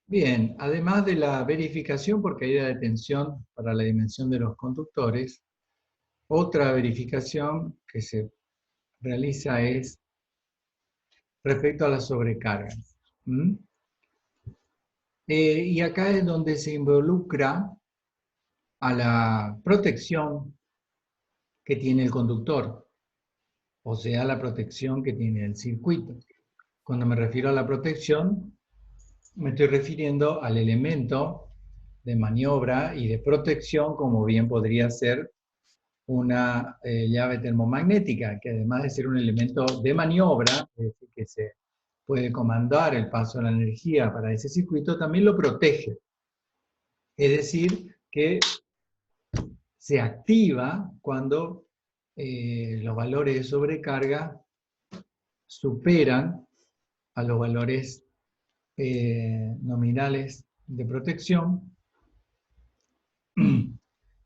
Bien, además de la verificación por caída de tensión para la dimensión de los conductores, otra verificación que se realiza es respecto a las sobrecargas. ¿Mm? Y acá es donde se involucra a la protección que tiene el conductor, o sea, la protección que tiene el circuito. Cuando me refiero a la protección, me estoy refiriendo al elemento de maniobra y de protección, como bien podría ser una llave termomagnética, que además de ser un elemento de maniobra, es decir, que se puede comandar el paso de la energía para ese circuito, también lo protege. Es decir, que se activa cuando los valores de sobrecarga superan a los valores nominales de protección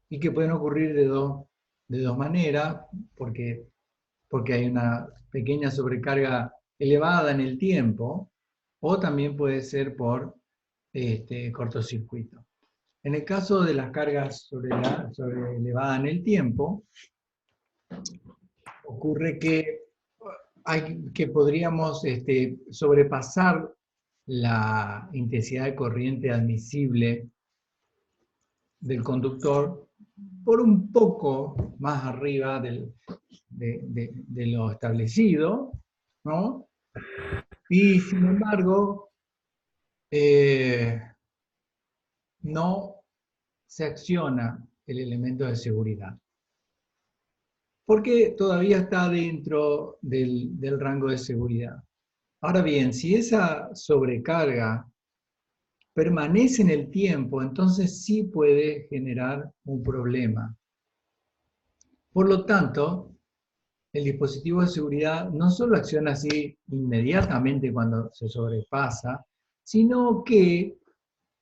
y que pueden ocurrir de dos maneras, porque hay una pequeña sobrecarga elevada en el tiempo, o también puede ser por cortocircuito. En el caso de las cargas sobre elevada en el tiempo, ocurre que podríamos sobrepasar la intensidad de corriente admisible del conductor por un poco más arriba de lo establecido, ¿no? Y sin embargo, eh, no se acciona el elemento de seguridad, porque todavía está dentro del rango de seguridad. Ahora bien, si esa sobrecarga permanece en el tiempo, entonces sí puede generar un problema. Por lo tanto, el dispositivo de seguridad no solo acciona así inmediatamente cuando se sobrepasa, sino que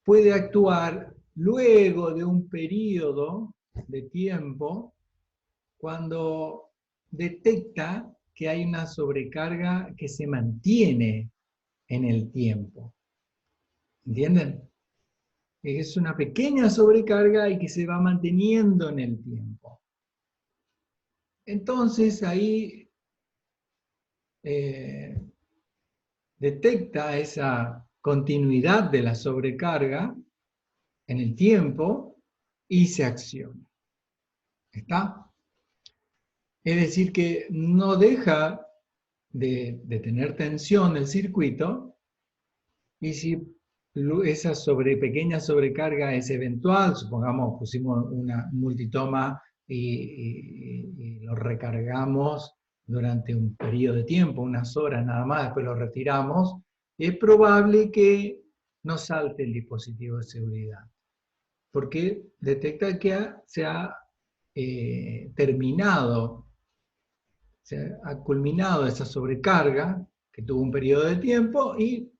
puede actuar luego de un periodo de tiempo cuando detecta que hay una sobrecarga que se mantiene en el tiempo. ¿Entienden? Es una pequeña sobrecarga y que se va manteniendo en el tiempo. Entonces ahí detecta esa continuidad de la sobrecarga en el tiempo y se acciona. ¿Está? Es decir, que no deja de tener tensión el circuito, y si esa pequeña sobrecarga es eventual, supongamos pusimos una multitoma y lo recargamos durante un periodo de tiempo, unas horas nada más, después lo retiramos, es probable que no salte el dispositivo de seguridad, porque detecta que se ha terminado, se ha culminado esa sobrecarga que tuvo un periodo de tiempo y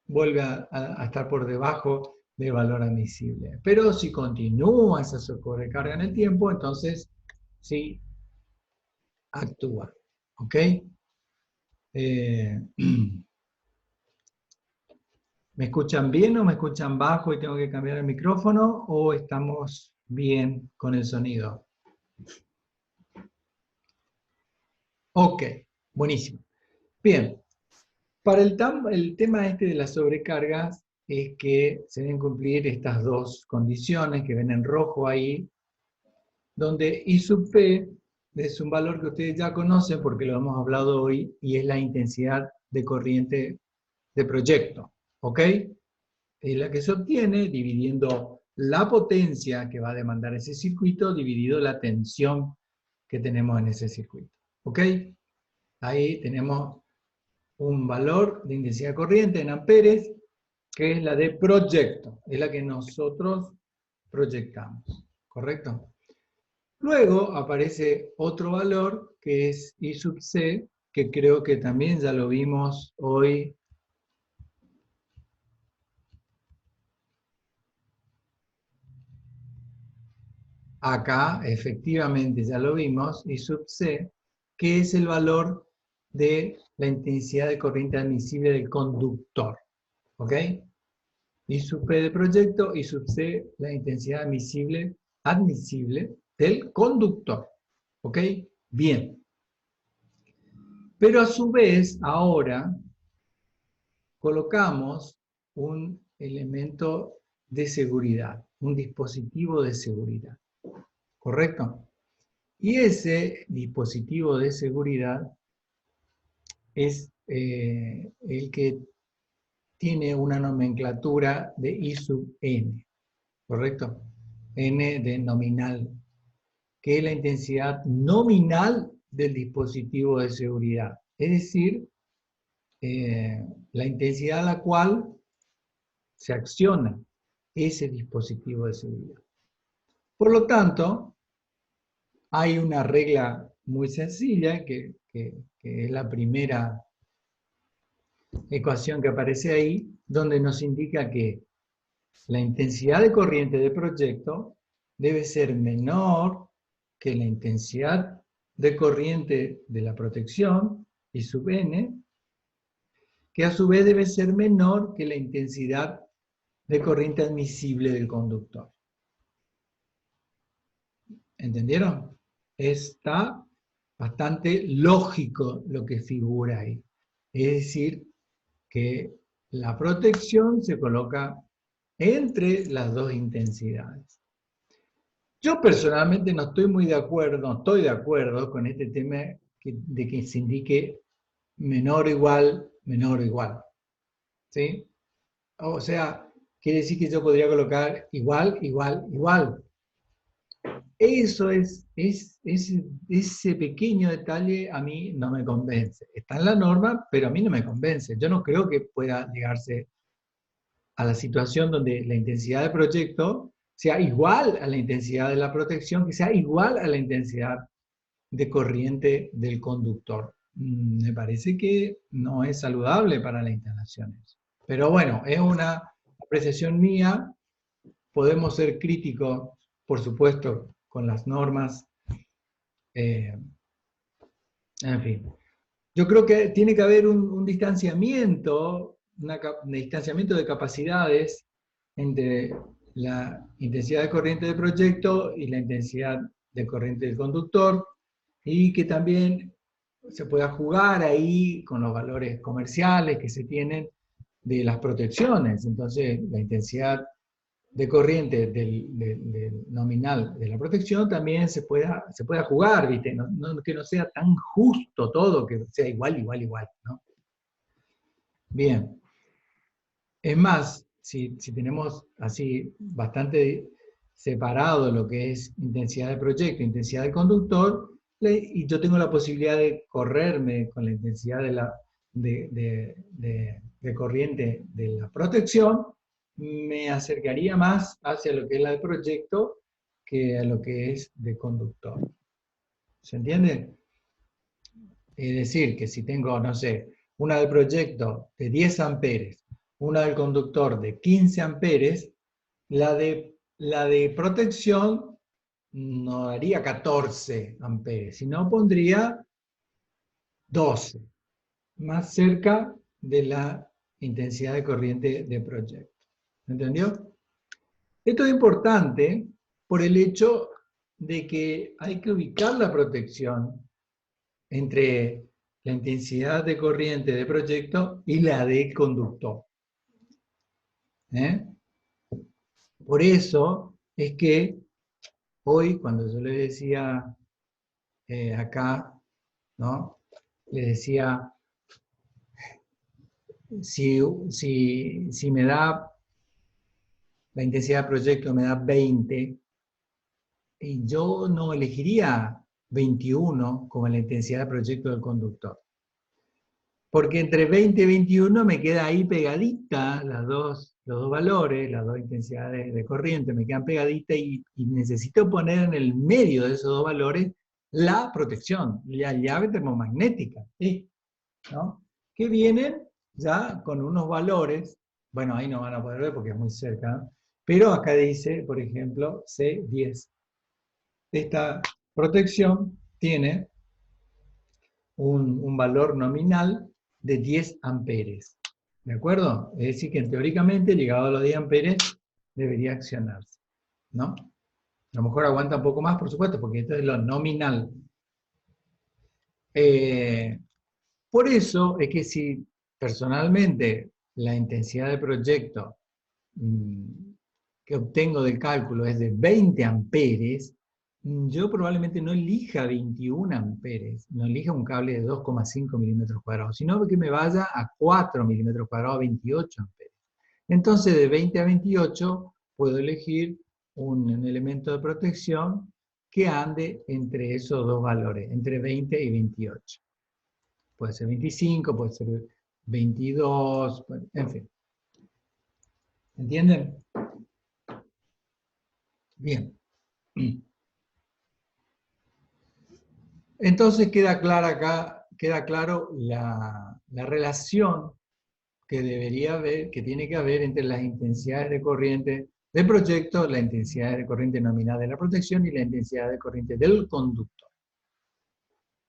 vuelve a estar por debajo del valor admisible. Pero si continúa esa sobrecarga en el tiempo, entonces sí actúa. ¿Ok? ¿Me escuchan bien o me escuchan bajo y tengo que cambiar el micrófono? ¿O estamos bien con el sonido? Ok, buenísimo. Bien, para el tema de las sobrecargas es que se deben cumplir estas dos condiciones que ven en rojo ahí, donde I sub P es un valor que ustedes ya conocen porque lo hemos hablado hoy y es la intensidad de corriente de proyecto, ¿ok? Es la que se obtiene dividiendo la potencia que va a demandar ese circuito dividido la tensión que tenemos en ese circuito, ¿ok? Ahí tenemos un valor de intensidad de corriente en amperes que es la de proyecto, es la que nosotros proyectamos, ¿correcto? Luego aparece otro valor que es I sub C, que creo que también ya lo vimos hoy. Acá, efectivamente, ya lo vimos, I sub C, que es el valor de la intensidad de corriente admisible del conductor. ¿Ok? I sub P de proyecto, I sub C, la intensidad admisible del conductor. ¿Ok? Bien. Pero a su vez, ahora, colocamos un elemento de seguridad, un dispositivo de seguridad. ¿Correcto? Y ese dispositivo de seguridad es el que tiene una nomenclatura de I sub n, ¿correcto? N de nominal, que es la intensidad nominal del dispositivo de seguridad. Es decir, la intensidad a la cual se acciona ese dispositivo de seguridad. Por lo tanto, hay una regla muy sencilla, que es la primera ecuación que aparece ahí, donde nos indica que la intensidad de corriente de proyecto debe ser menor que la intensidad de corriente de la protección, I sub n, que a su vez debe ser menor que la intensidad de corriente admisible del conductor. ¿Entendieron? Está bastante lógico lo que figura ahí. Es decir, que la protección se coloca entre las dos intensidades. Yo personalmente no estoy muy de acuerdo, no estoy de acuerdo con este tema de que se indique menor o igual. ¿Sí? O sea, quiere decir que yo podría colocar igual. Eso ese pequeño detalle a mí no me convence. Está en la norma, pero a mí no me convence. Yo no creo que pueda llegarse a la situación donde la intensidad del proyecto sea igual a la intensidad de la protección, que sea igual a la intensidad de corriente del conductor. Me parece que no es saludable para las instalaciones. Pero bueno, es una apreciación mía. Podemos ser críticos, por supuesto, con las normas. En fin. Yo creo que tiene que haber un distanciamiento, un distanciamiento de capacidades entre la intensidad de corriente del proyecto y la intensidad de corriente del conductor, y que también se pueda jugar ahí con los valores comerciales que se tienen de las protecciones. Entonces, la intensidad de corriente del nominal de la protección también se pueda jugar, ¿viste? Que no sea tan justo todo, que sea igual, ¿no? Bien. Es más, si tenemos así bastante separado lo que es intensidad de proyecto, intensidad de conductor, y yo tengo la posibilidad de correrme con la intensidad de corriente de la protección, me acercaría más hacia lo que es la de proyecto que a lo que es de conductor. ¿Se entiende? Es decir, que si tengo, no sé, una de proyecto de 10 amperes, una del conductor de 15 amperes, la de protección no daría 14 amperes, sino pondría 12, más cerca de la intensidad de corriente de proyecto. ¿Entendió? Esto es importante por el hecho de que hay que ubicar la protección entre la intensidad de corriente de proyecto y la de conductor. Por eso es que hoy, cuando yo le decía acá, ¿no? Le decía, si me da la intensidad de proyecto, me da 20, y yo no elegiría 21 como la intensidad de proyecto del conductor. Porque entre 20 y 21 me queda ahí pegadita los dos valores, las dos intensidades de corriente me quedan pegaditas, y necesito poner en el medio de esos dos valores la protección, la llave termomagnética, ¿sí? ¿No? Que vienen ya con unos valores, bueno, ahí no van a poder ver porque es muy cerca, pero acá dice, por ejemplo, C10. Esta protección tiene un valor nominal de 10 amperes. ¿De acuerdo? Es decir, que teóricamente, llegado a los 10 amperes, debería accionarse, ¿no? A lo mejor aguanta un poco más, por supuesto, porque esto es lo nominal. Eh, por eso es que si personalmente la intensidad de proyecto mm, que obtengo del cálculo es de 20 amperes, yo probablemente no elija 21 amperes, no elija un cable de 2,5 milímetros cuadrados, sino que me vaya a 4 milímetros cuadrados, 28 amperes. Entonces, de 20 a 28, puedo elegir un elemento de protección que ande entre esos dos valores, entre 20 y 28. Puede ser 25, puede ser 22, en fin. ¿Entienden? Bien. Entonces queda clara acá, queda claro la relación que debería haber, que tiene que haber entre las intensidades de corriente del proyecto, la intensidad de corriente nominal de la protección y la intensidad de corriente del conductor.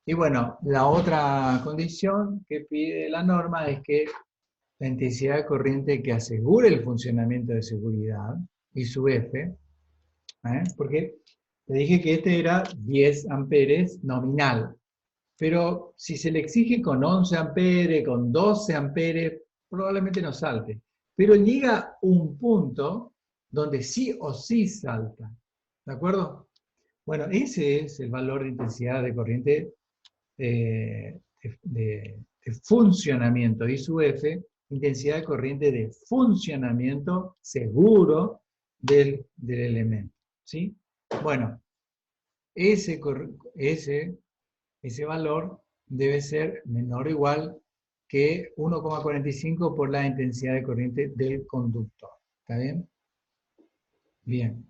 Y bueno, la otra condición que pide la norma es que la intensidad de corriente que asegure el funcionamiento de seguridad, y su F, porque le dije que este era 10 amperes nominal, pero si se le exige con 11 amperes, con 12 amperes, probablemente no salte. Pero llega un punto donde sí o sí salta. ¿De acuerdo? Bueno, ese es el valor de intensidad de corriente de funcionamiento, y su F, intensidad de corriente de funcionamiento seguro del elemento. ¿Sí? Bueno, ese, ese ese valor debe ser menor o igual que 1,45 por la intensidad de corriente del conductor. ¿Está bien? Bien.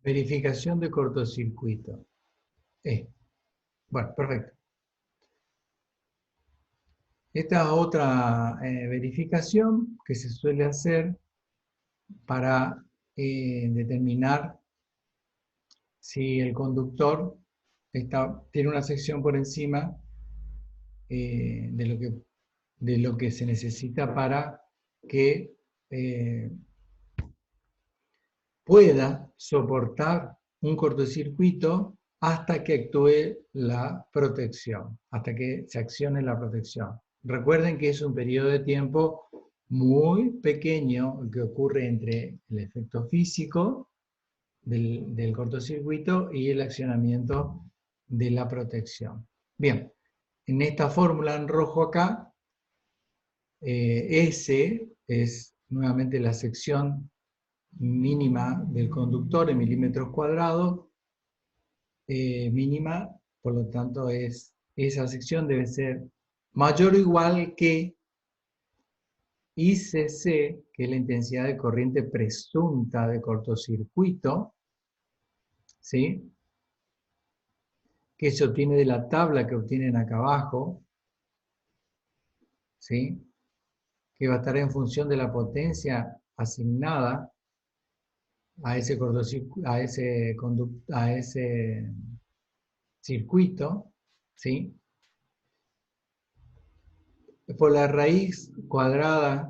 Verificación de cortocircuito. Bueno, perfecto. Esta es otra verificación que se suele hacer para determinar si el conductor tiene una sección por encima de lo que se necesita para que pueda soportar un cortocircuito hasta que actúe la protección, hasta que se accione la protección. Recuerden que es un periodo de tiempo muy pequeño que ocurre entre el efecto físico del cortocircuito y el accionamiento de la protección. Bien, en esta fórmula en rojo acá, S es nuevamente la sección mínima del conductor en milímetros cuadrados, mínima, por lo tanto esa sección debe ser mayor o igual que ICC, que es la intensidad de corriente presunta de cortocircuito, ¿sí? Que se obtiene de la tabla que obtienen acá abajo, ¿sí? Que va a estar en función de la potencia asignada a ese, a ese circuito, ¿sí? Por la raíz cuadrada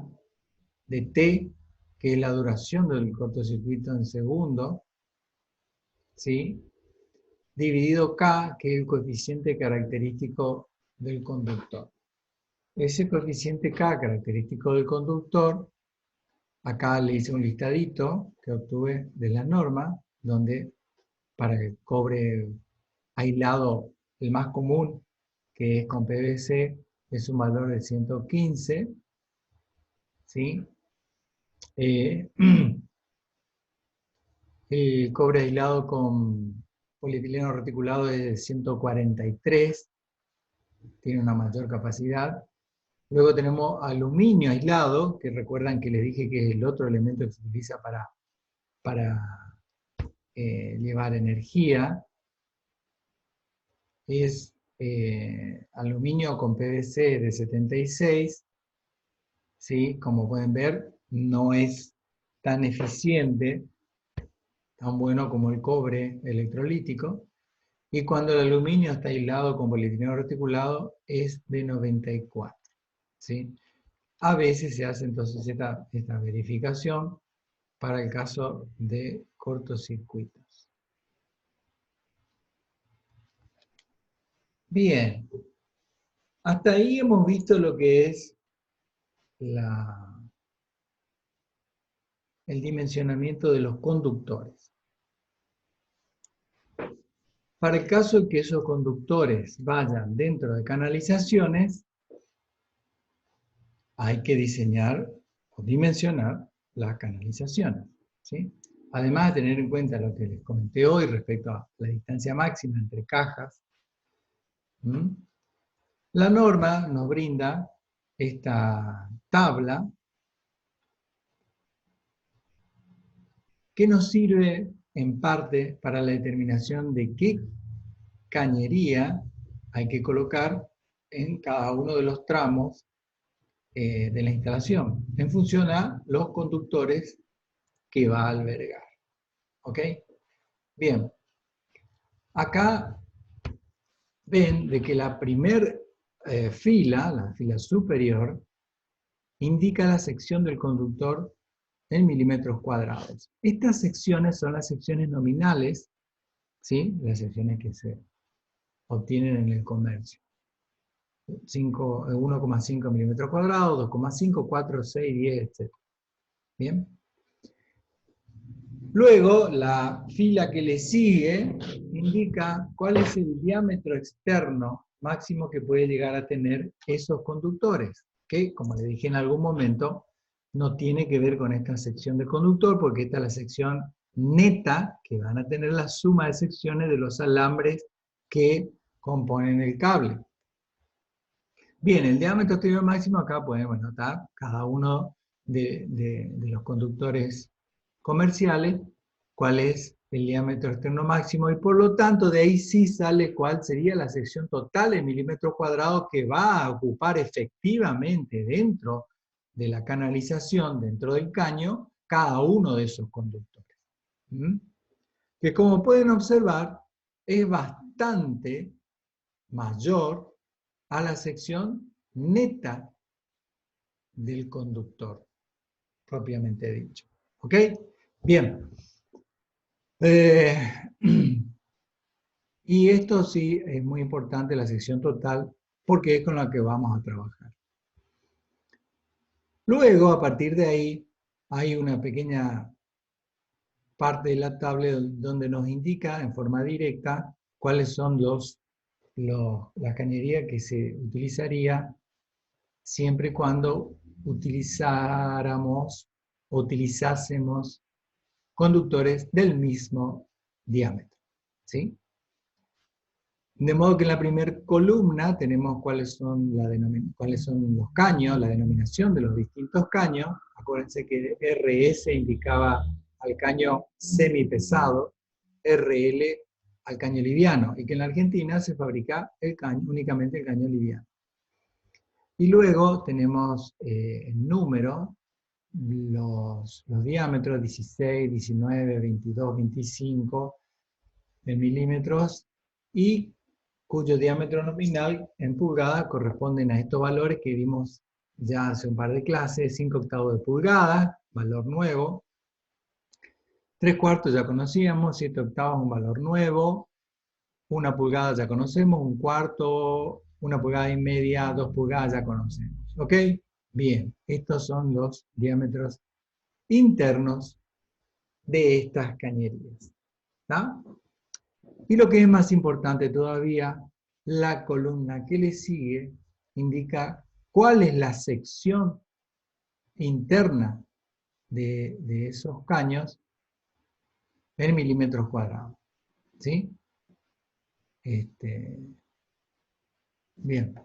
de t, que es la duración del cortocircuito en segundo, ¿sí? Dividido k, que es el coeficiente característico del conductor. Ese coeficiente k característico del conductor, acá le hice un listadito que obtuve de la norma, donde para el cobre aislado, el más común, que es con PVC, es un valor de 115, ¿sí? El cobre aislado con polietileno reticulado es de 143, tiene una mayor capacidad. Luego tenemos aluminio aislado, que recuerdan que les dije que es el otro elemento que se utiliza para llevar energía. Es aluminio con PVC de 76, ¿sí? Como pueden ver, no es tan eficiente tan bueno como el cobre electrolítico, y cuando el aluminio está aislado con polietileno reticulado es de 94. ¿Sí? A veces se hace entonces esta verificación para el caso de cortocircuitos. Bien, hasta ahí hemos visto lo que es el dimensionamiento de los conductores. Para el caso de que esos conductores vayan dentro de canalizaciones, hay que diseñar o dimensionar las canalizaciones, ¿sí? Además de tener en cuenta lo que les comenté hoy respecto a la distancia máxima entre cajas, la norma nos brinda esta tabla que nos sirve en parte para la determinación de qué cañería hay que colocar en cada uno de los tramos de la instalación, en función a los conductores que va a albergar. ¿Ok? Bien, acá ven de que la primer fila, la fila superior, indica la sección del conductor en milímetros cuadrados. Estas secciones son las secciones nominales, ¿sí? Las secciones que se obtienen en el comercio. 1,5 milímetros cuadrados, 2,5, 4, 6, 10, etc. ¿Bien? Luego, la fila que le sigue indica cuál es el diámetro externo máximo que puede llegar a tener esos conductores, que, como le dije en algún momento, no tiene que ver con esta sección de conductor, porque esta es la sección neta que van a tener la suma de secciones de los alambres que componen el cable. Bien, el diámetro exterior máximo acá podemos notar cada uno de los conductores comerciales, cuál es el diámetro externo máximo, y por lo tanto de ahí sí sale cuál sería la sección total en milímetros cuadrados que va a ocupar efectivamente dentro de la canalización, dentro del caño, cada uno de esos conductores. Que como pueden observar, es bastante mayor a la sección neta del conductor, propiamente dicho. ¿Ok? Bien. Y esto sí es muy importante, la sección total, porque es con la que vamos a trabajar. Luego, a partir de ahí, hay una pequeña parte de la tabla donde nos indica en forma directa cuáles son la cañería que se utilizaría siempre y cuando utilizásemos conductores del mismo diámetro. ¿Sí? De modo que en la primera columna tenemos cuáles son los caños, la denominación de los distintos caños. Acuérdense que RS indicaba al caño semipesado, RL al caño liviano, y que en la Argentina se fabrica únicamente el caño liviano. Y luego tenemos en número los diámetros 16, 19, 22, 25 milímetros, y cuyo diámetro nominal en pulgadas corresponden a estos valores que vimos ya hace un par de clases: 5 octavos de pulgada, valor nuevo; 3/4 ya conocíamos, 7 octavos un valor nuevo; 1 pulgada ya conocemos, 1/4, 1,5 pulgadas, 2 pulgadas ya conocemos. ¿Ok? Bien, estos son los diámetros internos de estas cañerías. ¿Está? Y lo que es más importante todavía, la columna que le sigue indica cuál es la sección interna de esos caños en milímetros cuadrados. ¿Sí? Bien.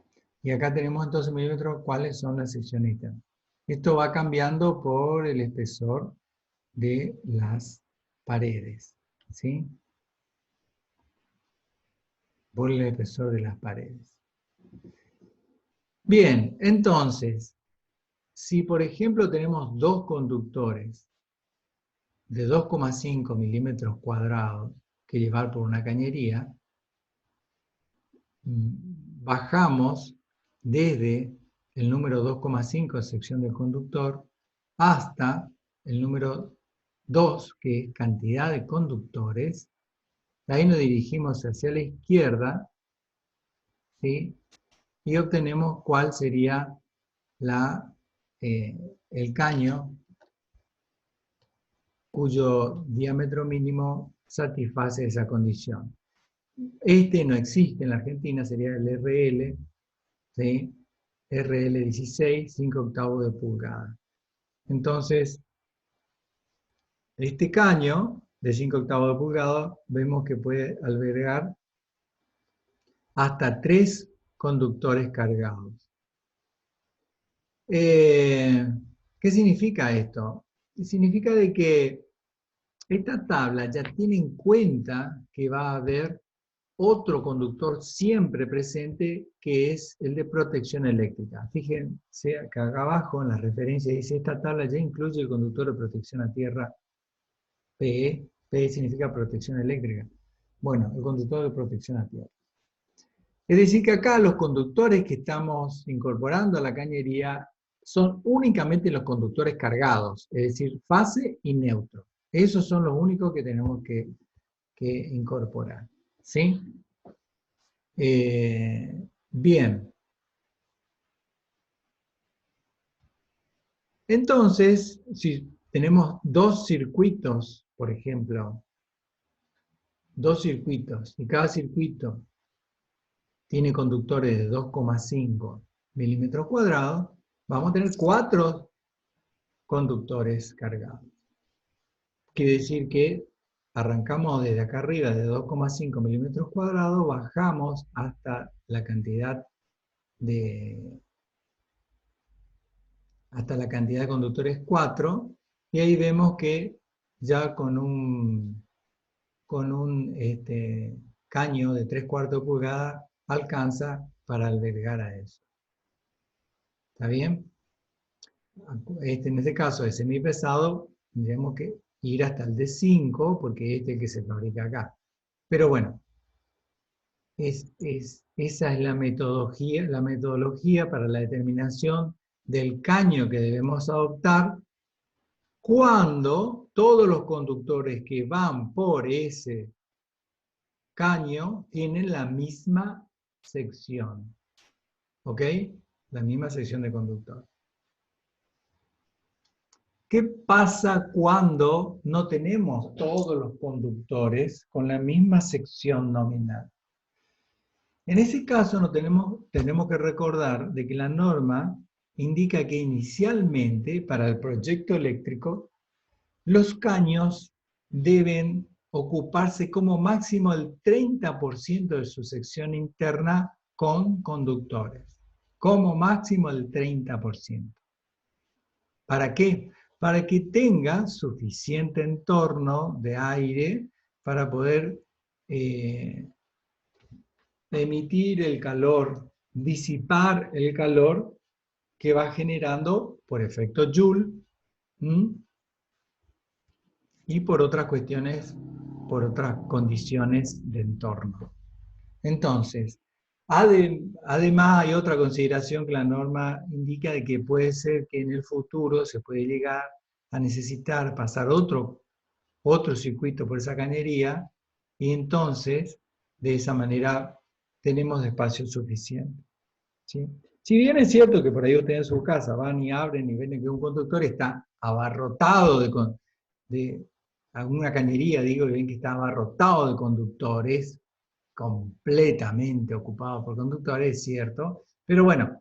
Y acá tenemos entonces milímetros cuáles son las secciones internas. Esto va cambiando por el espesor de las paredes. ¿Sí? Por el espesor de las paredes. Bien, entonces, si por ejemplo tenemos dos conductores de 2,5 milímetros cuadrados que llevar por una cañería, bajamos desde el número 2,5 de sección del conductor hasta el número 2, que es cantidad de conductores. Ahí nos dirigimos hacia la izquierda, ¿sí? Y obtenemos cuál sería el caño cuyo diámetro mínimo satisface esa condición. Este no existe en la Argentina, sería el RL, ¿sí? RL16, 5 octavos de pulgada. Entonces, este caño de 5 octavos de pulgada vemos que puede albergar hasta 3 conductores cargados. ¿Qué significa esto? Significa de que esta tabla ya tiene en cuenta que va a haber otro conductor siempre presente, que es el de protección eléctrica. Fíjense acá abajo en la referencia dice, esta tabla ya incluye el conductor de protección a tierra PE. PE significa protección eléctrica. Bueno, el conductor de protección a tierra. Es decir que acá los conductores que estamos incorporando a la cañería son únicamente los conductores cargados, es decir, fase y neutro. Esos son los únicos que tenemos que incorporar. ¿Sí? Bien. Entonces, si tenemos dos circuitos, por ejemplo, dos circuitos, y cada circuito tiene conductores de 2,5 milímetros cuadrados, vamos a tener 4 conductores cargados. Quiere decir que arrancamos desde acá arriba de 2,5 milímetros cuadrados, bajamos hasta la cantidad de conductores 4, y ahí vemos que ya con un caño de 3/4 pulgada alcanza para albergar a eso. ¿Está bien? En este caso es semipesado, tendríamos que ir hasta el de 5, porque este es el que se fabrica acá. Pero bueno, esa es la metodología para la determinación del caño que debemos adoptar cuando todos los conductores que van por ese caño tienen la misma sección. ¿Ok? La misma sección de conductor. ¿Qué pasa cuando no tenemos todos los conductores con la misma sección nominal? En ese caso tenemos que recordar de que la norma indica que inicialmente para el proyecto eléctrico los caños deben ocuparse como máximo el 30% de su sección interna con conductores. Como máximo el 30%. ¿Para qué? Para que tenga suficiente entorno de aire para poder emitir el calor, disipar el calor que va generando por efecto Joule y por otras cuestiones, por otras condiciones de entorno. Entonces, además hay otra consideración que la norma indica de que puede ser que en el futuro se puede llegar a necesitar pasar otro circuito por esa cañería, y entonces de esa manera tenemos espacio suficiente. ¿Sí? Si bien es cierto que por ahí ustedes en su casa van y abren y ven que un conductor está abarrotado de alguna cañería, digo, y ven que está abarrotado de conductores, completamente ocupado por conductores, es cierto, pero bueno,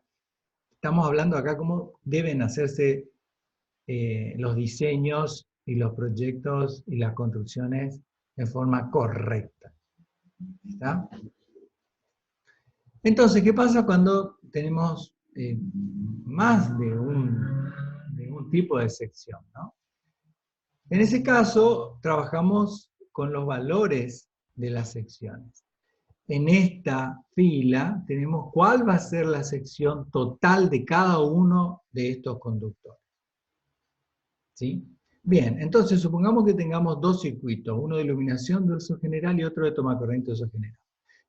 estamos hablando acá cómo deben hacerse los diseños y los proyectos y las construcciones de forma correcta. ¿Está? Entonces, ¿qué pasa cuando tenemos más de un tipo de sección, ¿no? En ese caso, trabajamos con los valores de las secciones. En esta fila tenemos cuál va a ser la sección total de cada uno de estos conductores. ¿Sí? Bien, entonces supongamos que tengamos dos circuitos, uno de iluminación de uso general y otro de toma corriente de uso general.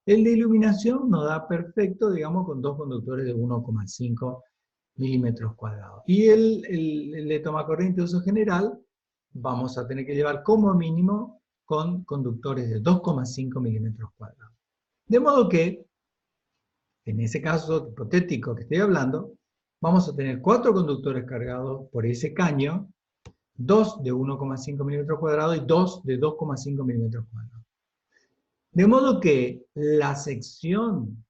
El de iluminación nos da perfecto, digamos, con dos conductores de 1,5 milímetros cuadrados. Y el de toma corriente de uso general vamos a tener que llevar como mínimo con conductores de 2,5 milímetros cuadrados. De modo que, en ese caso hipotético que estoy hablando, vamos a tener 4 conductores cargados por ese caño, 2 de 1,5 milímetros cuadrados y 2 de 2,5 milímetros cuadrados. De modo que la sección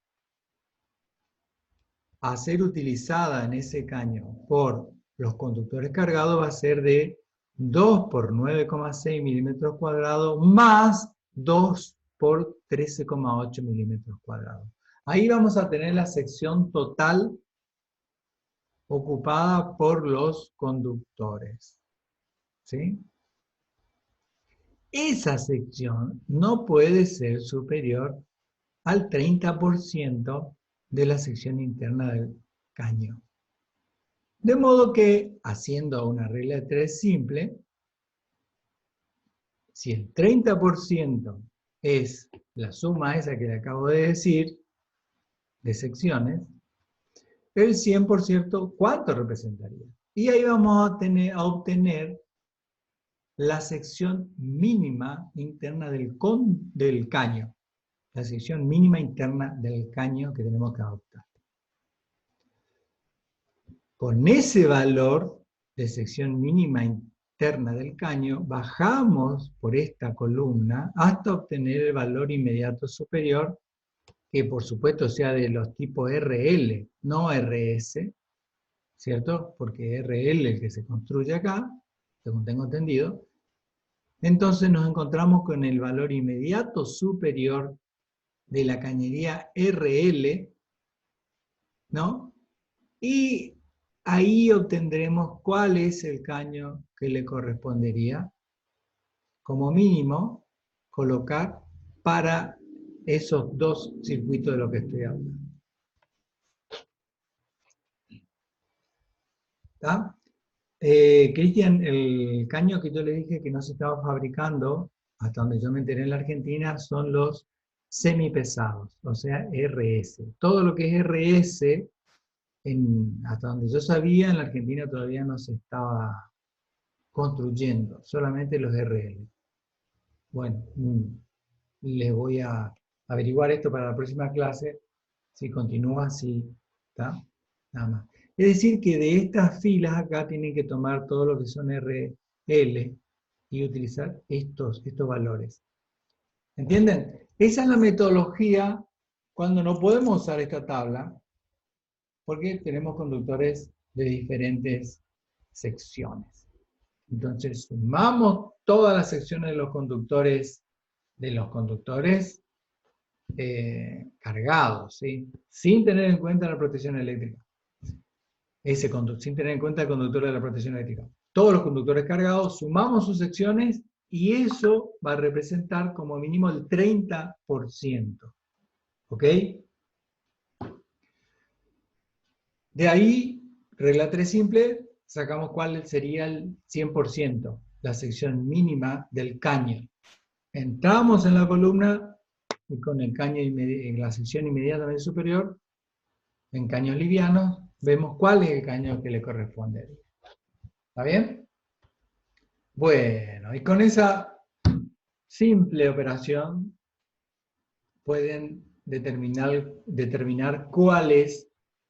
a ser utilizada en ese caño por los conductores cargados va a ser de 2 por 9,6 milímetros cuadrados más 2 por 13,8 milímetros cuadrados. Ahí vamos a tener la sección total ocupada por los conductores. ¿Sí? Esa sección no puede ser superior al 30% de la sección interna del caño. De modo que, haciendo una regla de 3 simple, si el 30% es la suma esa que le acabo de decir, de secciones, el 100%, ¿cuánto representaría? Y ahí vamos a obtener la sección mínima interna del caño. La sección mínima interna del caño que tenemos que adoptar. Con ese valor de sección mínima interna del caño, bajamos por esta columna hasta obtener el valor inmediato superior, que por supuesto sea de los tipos RL, no RS, ¿cierto? Porque RL el que se construye acá, según tengo entendido. Entonces nos encontramos con el valor inmediato superior de la cañería RL, ¿no? Y ahí obtendremos cuál es el caño que le correspondería, como mínimo, colocar para esos dos circuitos de lo que estoy hablando. ¿Está? Cristian, el caño que yo le dije que no se estaba fabricando, hasta donde yo me enteré en la Argentina, son los semipesados, o sea, RS. Todo lo que es RS, hasta donde yo sabía, en la Argentina todavía no se estaba construyendo, solamente los RL. Bueno, les voy a averiguar esto para la próxima clase, si continúa así, ¿está? Nada más. Es decir, que de estas filas acá tienen que tomar todo lo que son RL y utilizar estos valores. ¿Entienden? Esa es la metodología cuando no podemos usar esta tabla, porque tenemos conductores de diferentes secciones. Entonces, sumamos todas las secciones de los conductores cargados, ¿sí? Sin tener en cuenta la protección eléctrica. Sin tener en cuenta el conductor de la protección eléctrica. Todos los conductores cargados, sumamos sus secciones y eso va a representar como mínimo el 30%. ¿Ok? De ahí, regla 3 simple, sacamos cuál sería el 100%, la sección mínima del caño. Entramos en la columna y con el caño en la sección inmediatamente superior, en caños livianos, vemos cuál es el caño que le corresponde. ¿Está bien? Bueno, y con esa simple operación pueden determinar cuál es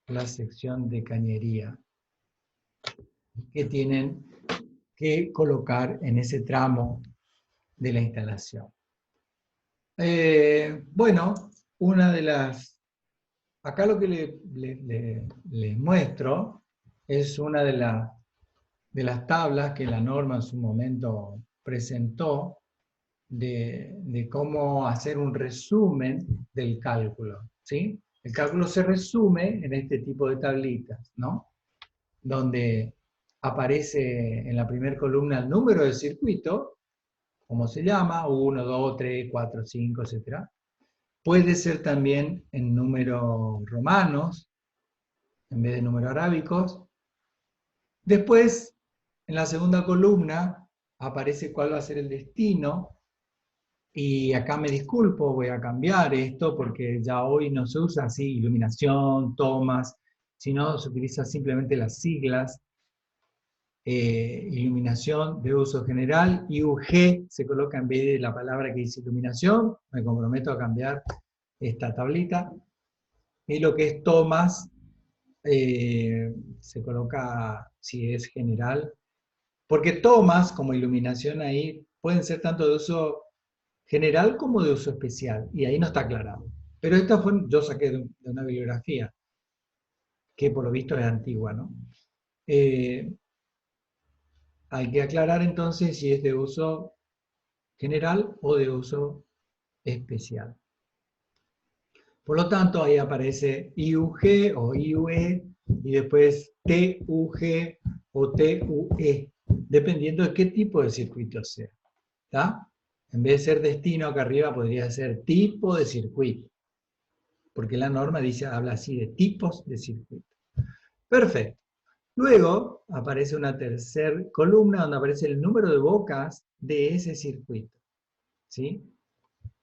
la sección de cañería que tienen que colocar en ese tramo de la instalación. Bueno, una de las... Acá lo que les muestro es una de las tablas que la norma en su momento presentó de cómo hacer un resumen del cálculo, ¿sí? El cálculo se resume en este tipo de tablitas, ¿no? Donde aparece en la primera columna el número del circuito, como se llama, 1, 2, 3, 4, 5, etc. Puede ser también en números romanos, en vez de números arábicos. Después, en la segunda columna, aparece cuál va a ser el destino. Y acá me disculpo, voy a cambiar esto porque ya hoy no se usa así iluminación, tomas, sino se utiliza simplemente las siglas. Iluminación de uso general, IUG se coloca en vez de la palabra que dice iluminación, me comprometo a cambiar esta tablita. Y lo que es tomas, se coloca si es general, porque tomas como iluminación ahí pueden ser tanto de uso general como de uso especial, y ahí no está aclarado. Pero esta fue, yo saqué de una bibliografía, que por lo visto es antigua, ¿no? Hay que aclarar entonces si es de uso general o de uso especial. Por lo tanto, ahí aparece IUG o IUE y después TUG o TUE, dependiendo de qué tipo de circuito sea. ¿Está? En vez de ser destino acá arriba, podría ser tipo de circuito, porque la norma dice, habla así de tipos de circuito. Perfecto. Luego aparece una tercera columna donde aparece el número de bocas de ese circuito. ¿Sí?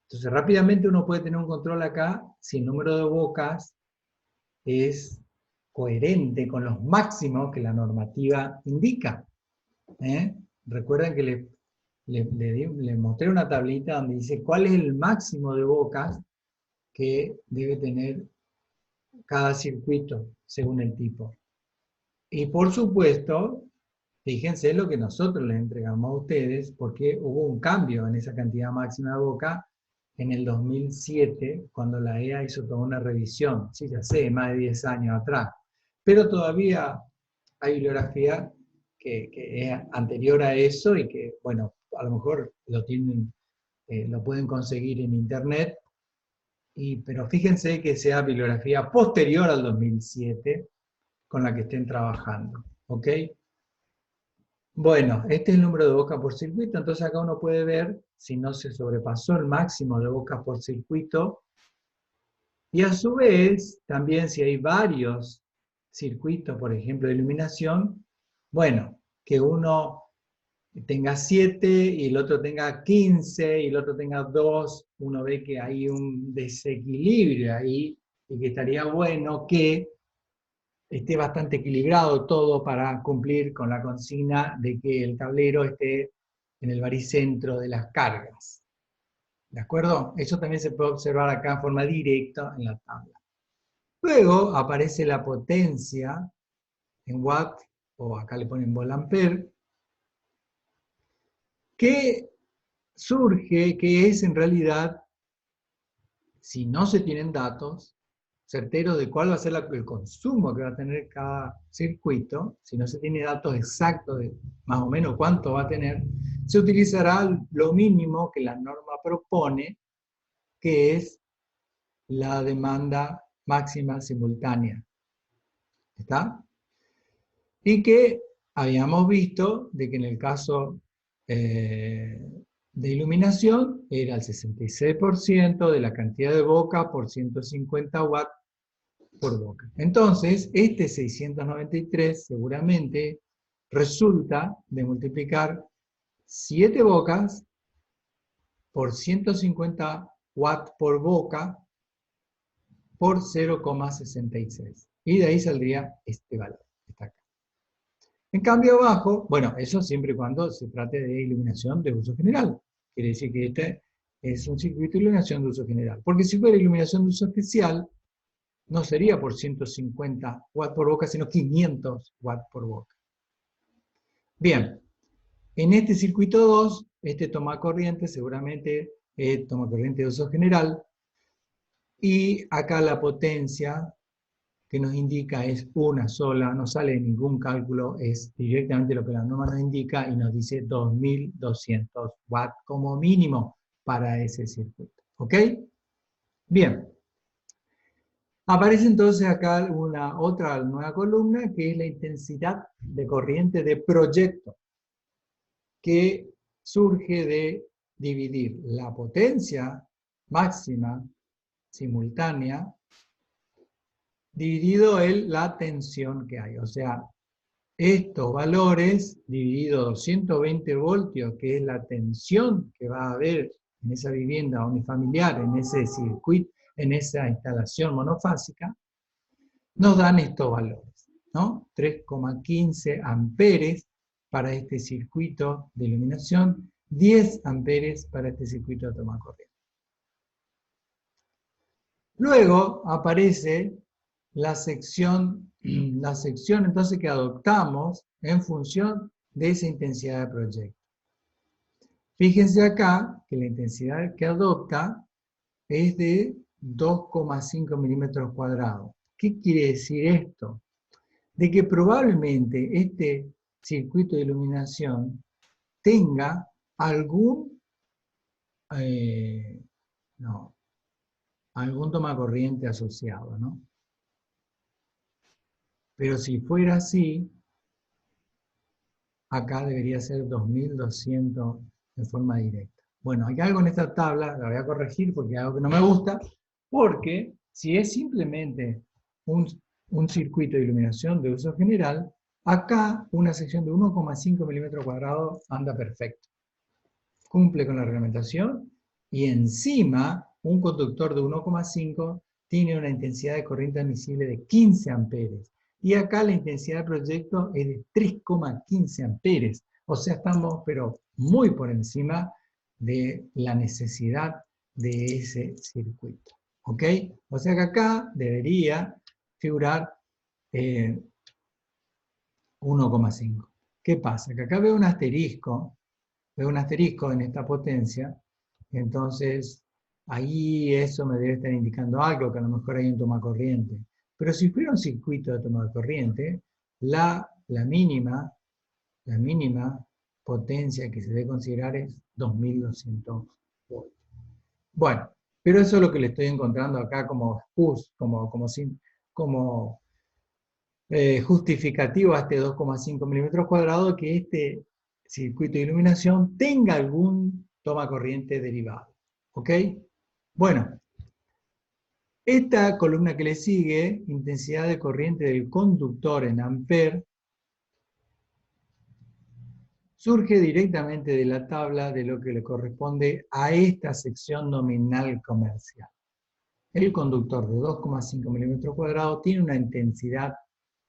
Entonces rápidamente uno puede tener un control acá si el número de bocas es coherente con los máximos que la normativa indica. Recuerden que le mostré una tablita donde dice cuál es el máximo de bocas que debe tener cada circuito según el tipo. Y por supuesto, fíjense lo que nosotros les entregamos a ustedes, porque hubo un cambio en esa cantidad máxima de boca en el 2007, cuando la EA hizo toda una revisión, sí, ya sé, más de 10 años atrás. Pero todavía hay bibliografía que es anterior a eso y que, bueno, a lo mejor lo tienen, lo pueden conseguir en internet, pero fíjense que sea bibliografía posterior al 2007 con la que estén trabajando, ¿ok? Bueno, este es el número de bocas por circuito, entonces acá uno puede ver si no se sobrepasó el máximo de bocas por circuito, y a su vez, también si hay varios circuitos, por ejemplo, de iluminación, bueno, que uno tenga 7 y el otro tenga 15 y el otro tenga 2, uno ve que hay un desequilibrio ahí y que estaría bueno que esté bastante equilibrado todo para cumplir con la consigna de que el tablero esté en el baricentro de las cargas. ¿De acuerdo? Eso también se puede observar acá en forma directa en la tabla. Luego aparece la potencia en watt, o acá le ponen volt-ampere, que surge, que es en realidad, si no se tienen datos certeros de cuál va a ser el consumo que va a tener cada circuito, si no se tiene datos exactos de más o menos cuánto va a tener, se utilizará lo mínimo que la norma propone, que es la demanda máxima simultánea. ¿Está? Y que habíamos visto de que en el caso de iluminación era el 66% de la cantidad de boca por 150 watts por boca. Entonces, este 693 seguramente resulta de multiplicar 7 bocas por 150 watts por boca por 0,66. Y de ahí saldría este valor. Está acá. En cambio abajo, bueno, eso siempre y cuando se trate de iluminación de uso general. Quiere decir que este es un circuito de iluminación de uso general. Porque si fuera iluminación de uso especial, no sería por 150 watts por boca, sino 500 watts por boca. Bien, en este circuito 2, este toma corriente seguramente toma corriente de uso general, y acá la potencia que nos indica es una sola, no sale de ningún cálculo, es directamente lo que la norma nos indica y nos dice 2200 watts como mínimo para ese circuito. ¿Ok? Bien. Aparece entonces acá otra nueva columna que es la intensidad de corriente de proyecto, que surge de dividir la potencia máxima simultánea dividido en la tensión que hay. O sea, estos valores dividido 220 voltios, que es la tensión que va a haber en esa vivienda unifamiliar, en ese circuito, en esa instalación monofásica, nos dan estos valores, ¿no? 3,15 amperes para este circuito de iluminación, 10 amperes para este circuito de toma corriente. Luego aparece la sección entonces que adoptamos en función de esa intensidad de proyecto. Fíjense acá que la intensidad que adopta es de 2,5 milímetros cuadrados. ¿Qué quiere decir esto? De que probablemente este circuito de iluminación tenga algún tomacorriente asociado, ¿no? Pero si fuera así, acá debería ser 2200 de forma directa. Bueno, hay algo en esta tabla, la voy a corregir porque hay algo que no me gusta, porque si es simplemente un circuito de iluminación de uso general, acá una sección de 1,5 milímetros cuadrados anda perfecto. Cumple con la reglamentación y encima un conductor de 1,5 tiene una intensidad de corriente admisible de 15 amperes. Y acá la intensidad de proyecto es de 3,15 amperes. O sea, estamos pero muy por encima de la necesidad de ese circuito. ¿Ok? O sea que acá debería figurar 1,5. ¿Qué pasa? Que acá veo un asterisco en esta potencia, entonces ahí eso me debe estar indicando algo, que a lo mejor hay un tomacorriente. Pero si fuera un circuito de tomacorriente, la mínima potencia que se debe considerar es 2200 voltios. Bueno, pero eso es lo que le estoy encontrando acá como justificativo a este 2,5 milímetros cuadrados, que este circuito de iluminación tenga algún tomacorriente derivado. ¿Ok? Bueno, esta columna que le sigue, intensidad de corriente del conductor en amper, surge directamente de la tabla de lo que le corresponde a esta sección nominal comercial. El conductor de 2,5 milímetros cuadrados tiene una intensidad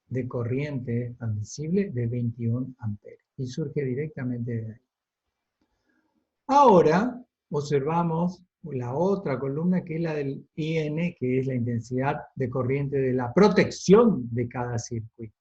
de corriente admisible de 21 amperes y surge directamente de ahí. Ahora observamos la otra columna que es la del IN, que es la intensidad de corriente de la protección de cada circuito.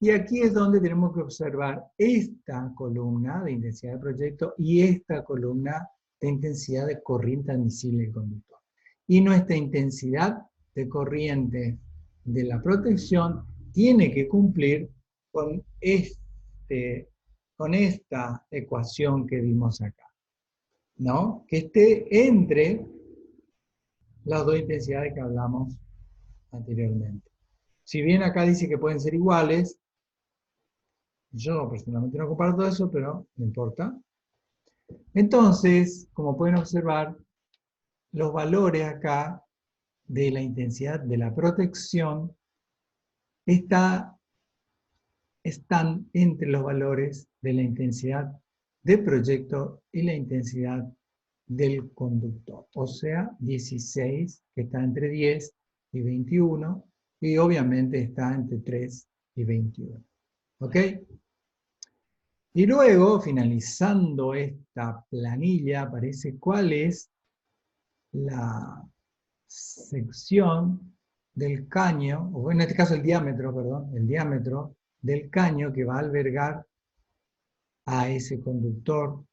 Y aquí es donde tenemos que observar esta columna de intensidad de proyecto y esta columna de intensidad de corriente admisible del conductor. Y nuestra intensidad de corriente de la protección tiene que cumplir con esta ecuación que vimos acá, ¿no? Que esté entre las dos intensidades que hablamos anteriormente. Si bien acá dice que pueden ser iguales, yo personalmente no comparto eso, pero no importa. Entonces, como pueden observar, los valores acá de la intensidad de la protección están entre los valores de la intensidad de proyecto y la intensidad del conductor. O sea, 16, que está entre 10 y 21, y obviamente está entre 3 y 21. ¿Ok? Y luego, finalizando esta planilla, aparece cuál es la sección del caño, o en este caso el diámetro, perdón, el diámetro del caño que va a albergar a ese conductor,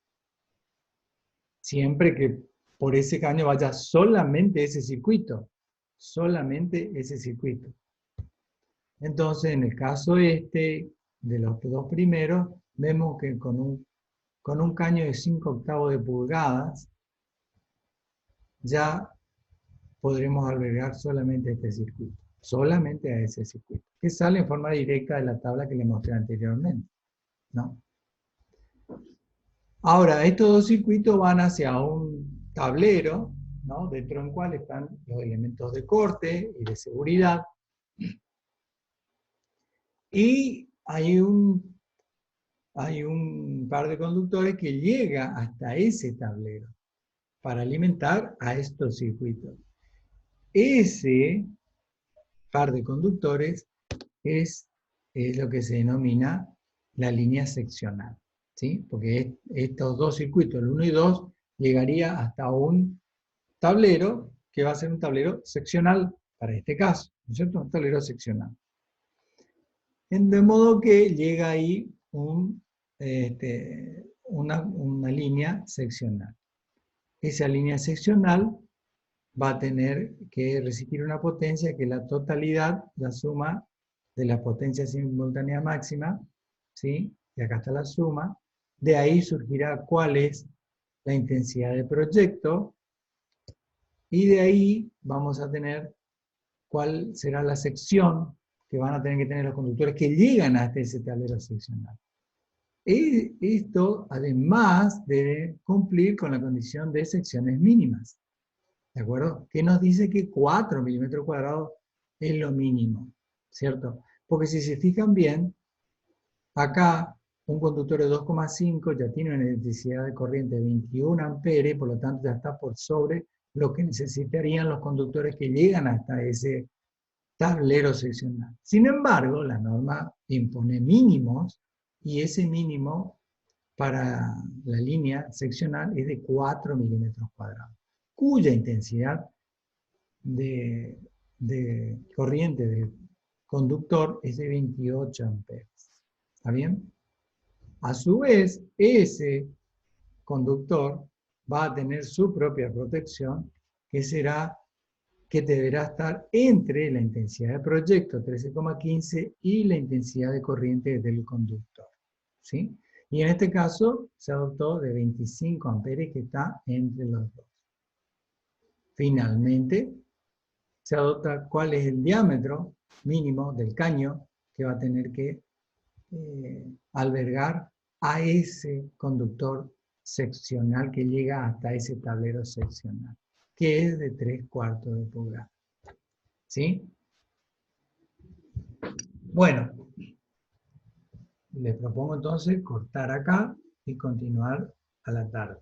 siempre que por ese caño vaya solamente ese circuito, Entonces, en el caso de los dos primeros, vemos que con un caño de 5/8 de pulgadas, ya podremos albergar solamente este circuito, solamente a ese circuito, que sale en forma directa de la tabla que le mostré anteriormente, ¿no? Ahora, estos dos circuitos van hacia un tablero, ¿no? Dentro del cual están los elementos de corte y de seguridad. Y hay un par de conductores que llega hasta ese tablero para alimentar a estos circuitos. Ese par de conductores es lo que se denomina la línea seccional, ¿sí? Porque estos dos circuitos, el 1 y 2, llegaría hasta un tablero que va a ser un tablero seccional para este caso, ¿no es cierto? Un tablero seccional. De modo que llega ahí una línea seccional. Esa línea seccional va a tener que resistir una potencia que es la totalidad, la suma de la potencia simultánea máxima, ¿sí? Y acá está la suma. De ahí surgirá cuál es la intensidad del proyecto, y de ahí vamos a tener cuál será la sección que van a tener que tener los conductores que llegan hasta ese tablero seccional. Esto además debe cumplir con la condición de secciones mínimas, ¿de acuerdo? Que nos dice que 4 milímetros cuadrados es lo mínimo, ¿cierto? Porque si se fijan bien, acá un conductor de 2,5 ya tiene una intensidad de corriente de 21 amperes, por lo tanto ya está por sobre lo que necesitarían los conductores que llegan hasta ese tablero seccional. Sin embargo, la norma impone mínimos, y ese mínimo para la línea seccional es de 4 milímetros cuadrados, cuya intensidad de corriente de conductor es de 28 amperes. ¿Está bien? A su vez, ese conductor va a tener su propia protección, que deberá estar entre la intensidad de proyecto 13,15 y la intensidad de corriente del conductor, ¿sí? Y en este caso se adoptó de 25 amperes, que está entre los dos. Finalmente, se adopta cuál es el diámetro mínimo del caño que va a tener que albergar a ese conductor seccional que llega hasta ese tablero seccional, que es de 3/4 de pulgada. ¿Sí? Bueno, les propongo entonces cortar acá y continuar a la tarde.